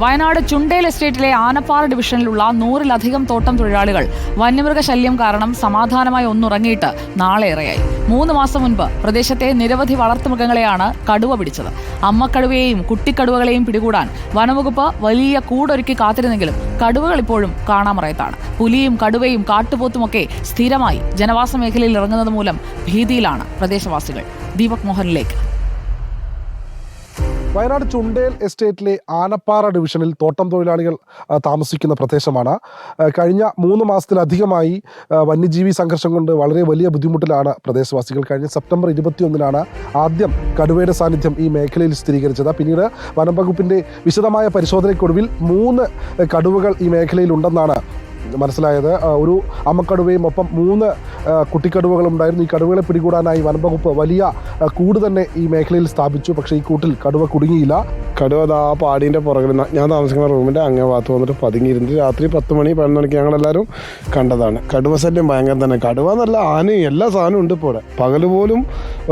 വയനാട് ചുണ്ടേൽ എസ്റ്റേറ്റിലെ ആനപ്പാറ ഡിവിഷനിലുള്ള 100-ലധികം തോട്ടം തൊഴിലാളികൾ വന്യമൃഗശല്യം കാരണം സമാധാനമായി ഒന്നുറങ്ങിയിട്ട് നാളേറെയായി. 3 മാസം മുൻപ് പ്രദേശത്തെ നിരവധി വളർത്തുമൃഗങ്ങളെയാണ് കടുവ പിടിച്ചത്. അമ്മക്കടുവയെയും കുട്ടിക്കടുവകളെയും പിടികൂടാൻ വനംവകുപ്പ് വലിയ കൂടൊരുക്കി കാത്തിരുന്നെങ്കിലും കടുവകൾ ഇപ്പോഴും കാണാമറയത്താണ്. പുലിയും കടുവയും കാട്ടുപോത്തുമൊക്കെ സ്ഥിരമായി ജനവാസ മേഖലയിൽ ഇറങ്ങുന്നത് മൂലം ഭീതിയിലാണ് പ്രദേശവാസികൾ. ദീപക് മോഹനിലേക്ക്. വയനാട് ചുണ്ടേൽ എസ്റ്റേറ്റിലെ ആനപ്പാറ ഡിവിഷനിൽ തോട്ടം തൊഴിലാളികൾ താമസിക്കുന്ന പ്രദേശമാണ്. കഴിഞ്ഞ 3 മാസത്തിലധികമായി വന്യജീവി സംഘർഷം കൊണ്ട് വളരെ വലിയ ബുദ്ധിമുട്ടിലാണ് പ്രദേശവാസികൾ. കഴിഞ്ഞ സെപ്റ്റംബർ 21-നാണ് ആദ്യം കടുവയുടെ സാന്നിധ്യം ഈ മേഖലയിൽ സ്ഥിരീകരിച്ചത്. പിന്നീട് വനം വകുപ്പിൻ്റെ വിശദമായ പരിശോധനയ്ക്കൊടുവിൽ 3 കടുവകൾ ഈ മേഖലയിൽ ഉണ്ടെന്നാണ് മനസ്സിലായത്. ഒരു അമ്മക്കടുവയും ഒപ്പം 3 കുട്ടിക്കടുവകളും ഉണ്ടായിരുന്നു. ഈ കടുവകളെ പിടികൂടാനായി വനംവകുപ്പ് വലിയ കൂട് തന്നെ ഈ മേഖലയിൽ സ്ഥാപിച്ചു. പക്ഷേ ഈ കൂട്ടിൽ കടുവ കുടുങ്ങിയില്ല. കടുവ ആ പാടീൻ്റെ പുറകിൽ ഞാൻ താമസിക്കുന്ന റൂമിൻ്റെ അങ്ങേ ഭാഗത്ത് വന്നിട്ട് പതുങ്ങിയിരുന്നിട്ട് രാത്രി 10 മണി 11 മണിക്ക് ഞങ്ങളെല്ലാവരും കണ്ടതാണ്. കടുവ ശല്യം ഭയങ്കര തന്നെ. കടുവ എന്നല്ല, ആനയും എല്ലാ സാധനവും ഉണ്ട് ഇപ്പോൾ. പകൽ പോലും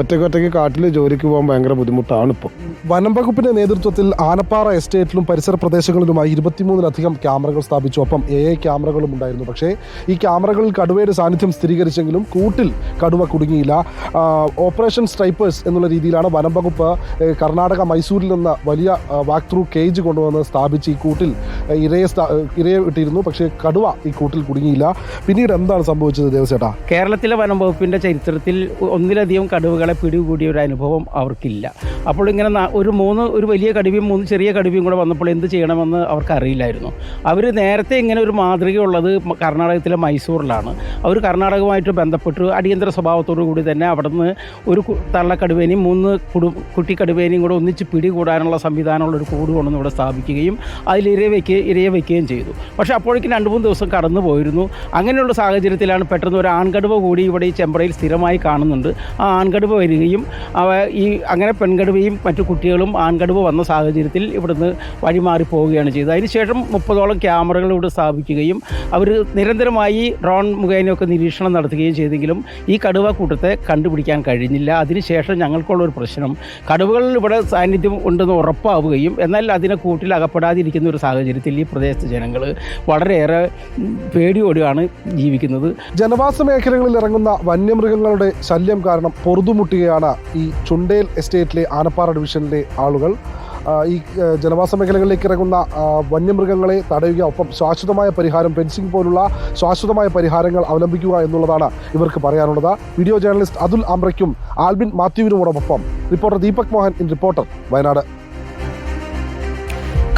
ഒറ്റയ്ക്ക് കാട്ടിൽ ജോലിക്ക് പോകാൻ ഭയങ്കര ബുദ്ധിമുട്ടാണ് ഇപ്പോൾ. വനം വകുപ്പിൻ്റെ നേതൃത്വത്തിൽ ആനപ്പാറ എസ്റ്റേറ്റിലും പരിസര പ്രദേശങ്ങളിലുമായി 23-ലധികം ക്യാമറകൾ സ്ഥാപിച്ചു. ഒപ്പം AI ക്യാമറകളും ഉണ്ടായിരുന്നു. പക്ഷേ ഈ ക്യാമറകളിൽ കടുവയുടെ സാന്നിധ്യം സ്ഥിരീകരിച്ചെങ്കിലും കൂട്ടിൽ കടുവ കുടുങ്ങിയില്ല. ഓപ്പറേഷൻ സ്ട്രൈപ്പേഴ്സ് എന്നുള്ള രീതിയിലാണ് വനം വകുപ്പ് കർണാടക മൈസൂരിൽ നിന്ന് വലിയ വാക്ക് ത്രൂ കേജ് കൊണ്ടുവന്ന് സ്ഥാപിച്ച് ഈ കൂട്ടിൽ ഇരയെ ഇട്ടിരുന്നു. പക്ഷേ കടുവ ഈ കൂട്ടിൽ കുടുങ്ങിയില്ല. പിന്നീട് എന്താണ് സംഭവിച്ചത് ദേവസേട്ടാ? കേരളത്തിലെ വനം വകുപ്പിൻ്റെ ചരിത്രത്തിൽ ഒന്നിലധികം കടുവകളെ പിടികൂടിയ ഒരു അനുഭവം അവർക്കില്ല. അപ്പോൾ ഇങ്ങനെ ഒരു വലിയ കടുവയും 3 ചെറിയ കടുവയും കൂടെ വന്നപ്പോൾ എന്ത് ചെയ്യണമെന്ന് അവർക്ക് അറിയില്ലായിരുന്നു. അവർ നേരത്തെ ഇങ്ങനെ ഒരു മാതൃകയുള്ളത് കർണാടകത്തിലെ മൈസൂരിലാണ്. അവർ കർണാടകവുമായിട്ട് ബന്ധപ്പെട്ട് അടിയന്തര സ്വഭാവത്തോടു കൂടി തന്നെ അവിടെ നിന്ന് ഒരു തള്ളക്കടുവേനെയും 3 കുട്ടിക്കടുവേനെയും കൂടെ ഒന്നിച്ച് പിടികൂടാനുള്ള സംവിധാനമുള്ളൊരു കൂട് കൊണ്ടുവന്ന് ഇവിടെ സ്ഥാപിക്കുകയും അതിൽ ഇരയെ വയ്ക്കുകയും ചെയ്തു. പക്ഷേ അപ്പോഴേക്കും 2-3 ദിവസം കടന്നു പോയിരുന്നു. അങ്ങനെയുള്ള സാഹചര്യത്തിലാണ് പെട്ടെന്ന് ഒരു ആൺകടുവ കൂടി ഇവിടെ ഈ ചെമ്പ്രയിൽ സ്ഥിരമായി കാണുന്നുണ്ട്. ആ ആൺകടുവ വരികയും അങ്ങനെ പെൺകടുവയും മറ്റു കുട്ടികളും ആൺകടുവ വന്ന സാഹചര്യത്തിൽ ഇവിടുന്ന് വഴിമാറി പോവുകയാണ് ചെയ്തത്. അതിനുശേഷം 30ഓളം ക്യാമറകൾ ഇവിടെ സ്ഥാപിക്കുകയും അവർ നിരന്തരമായി ഡ്രോൺ മുഖേനയൊക്കെ നിരീക്ഷണം നടത്തുകയും ചെയ്തെങ്കിലും ഈ കടുവ കൂട്ടത്തെ കണ്ടുപിടിക്കാൻ കഴിഞ്ഞില്ല. അതിനുശേഷം ഞങ്ങൾക്കുള്ളൊരു പ്രശ്നം, കടുവകൾ ഇവിടെ സാന്നിധ്യം ഉണ്ടെന്ന് ഉറപ്പാവുകയും എന്നാൽ അതിനെ കൂട്ടിൽ അകപ്പെടാതിരിക്കുന്ന ഒരു സാഹചര്യത്തിൽ ഈ പ്രദേശത്തെ ജനങ്ങൾ വളരെയേറെ പേടിയോടെയാണ് ജീവിക്കുന്നത്. ജനവാസ മേഖലകളിൽ ഇറങ്ങുന്ന വന്യമൃഗങ്ങളുടെ ശല്യം കാരണം പൊറുതുമുട്ടുകയാണ് ഈ ചുണ്ടേൽ എസ്റ്റേറ്റിലെ ആനപ്പാറ ഡിവിഷനിലെ ആളുകൾ. ഈ ജനവാസ മേഖലകളിലേക്ക് ഇറങ്ങുന്ന വന്യമൃഗങ്ങളെ തടയുക, ഒപ്പം ശാശ്വതമായ പരിഹാരം, ഫെൻസിംഗ് പോലുള്ള ശാശ്വതമായ പരിഹാരങ്ങൾ അവലംബിക്കുക എന്നുള്ളതാണ് ഇവർക്ക് പറയാനുള്ളത്. വീഡിയോ ജേർണലിസ്റ്റ് അതുൽ ആംബ്രയ്ക്കും ആൽബിൻ മാത്യുവിനുമോടൊപ്പം reporter Deepak Mohan in reporter, Wayanad.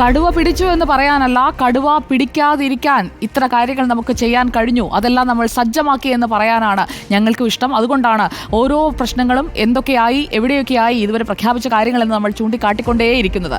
കടുവ പിടിച്ചു എന്ന് പറയാനല്ല, കടുവ പിടിക്കാതിരിക്കാൻ ഇത്ര കാര്യങ്ങൾ നമുക്ക് ചെയ്യാൻ കഴിഞ്ഞു, അതെല്ലാം നമ്മൾ സജ്ജമാക്കി എന്ന് പറയാനാണ് ഞങ്ങൾക്കും ഇഷ്ടം. അതുകൊണ്ടാണ് ഓരോ പ്രശ്നങ്ങളും എന്തൊക്കെയായി എവിടെയൊക്കെയായി ഇതുവരെ പ്രഖ്യാപിച്ച കാര്യങ്ങളെന്ന് നമ്മൾ ചൂണ്ടിക്കാട്ടിക്കൊണ്ടേയിരിക്കുന്നത്.